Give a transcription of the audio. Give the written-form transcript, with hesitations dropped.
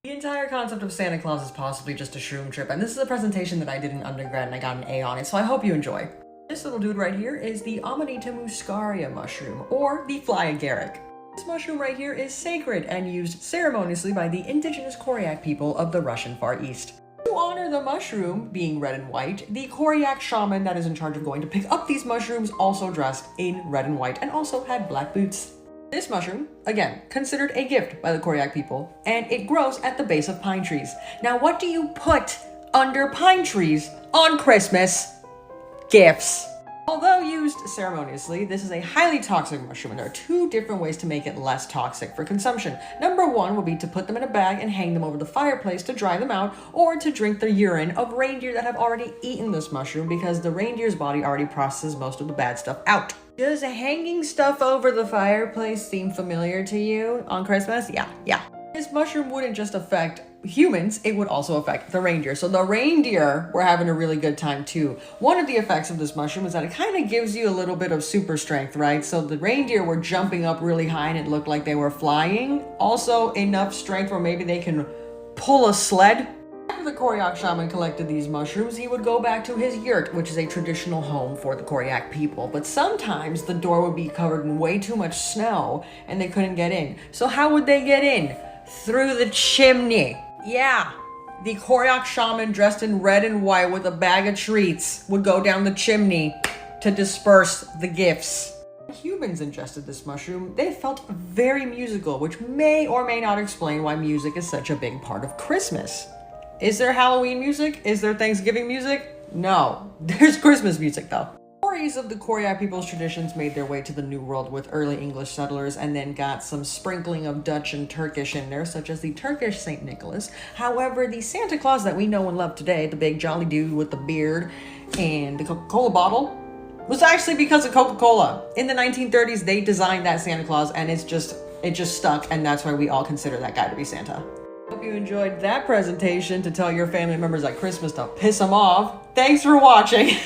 The entire concept of Santa Claus is possibly just a shroom trip, and this is a presentation that I did in undergrad and I got an A on it, so I hope you enjoy. This little dude right here is the Amanita muscaria mushroom, or the fly agaric. This mushroom right here is sacred and used ceremoniously by the indigenous Koryak people of the Russian Far East. To honor the mushroom being red and white, the Koryak shaman that is in charge of going to pick up these mushrooms also dressed in red and white and also had black boots. This mushroom, again, considered a gift by the Koryak people, and it grows at the base of pine trees. Now, what do you put under pine trees on Christmas? Gifts. Although used ceremoniously, this is a highly toxic mushroom, and there are two different ways to make it less toxic for consumption. Number one would be to put them in a bag and hang them over the fireplace to dry them out, or to drink the urine of reindeer that have already eaten this mushroom, because the reindeer's body already processes most of the bad stuff out. Does hanging stuff over the fireplace seem familiar to you on Christmas? Yeah. This mushroom wouldn't just affect humans, it would also affect the reindeer. So the reindeer were having a really good time too. One of the effects of this mushroom is that it kind of gives you a little bit of super strength, right? So the reindeer were jumping up really high and it looked like they were flying. Also enough strength where maybe they can pull a sled. After the Koryak shaman collected these mushrooms, he would go back to his yurt, which is a traditional home for the Koryak people. But sometimes the door would be covered in way too much snow and they couldn't get in. So how would they get in? Through the chimney. Yeah, the Koryak shaman dressed in red and white with a bag of treats would go down the chimney to disperse the gifts. When humans ingested this mushroom, they felt very musical, which may or may not explain why music is such a big part of Christmas. Is there Halloween music? Is there Thanksgiving music? No, there's Christmas music though. Stories of the Koryak people's traditions made their way to the New World with early English settlers and then got some sprinkling of Dutch and Turkish in there, such as the Turkish St. Nicholas. However, the Santa Claus that we know and love today, the big jolly dude with the beard and the Coca-Cola bottle, was actually because of Coca-Cola. In the 1930s, they designed that Santa Claus and it just stuck, and that's why we all consider that guy to be Santa. Hope you enjoyed that presentation to tell your family members at Christmas to piss them off. Thanks for watching.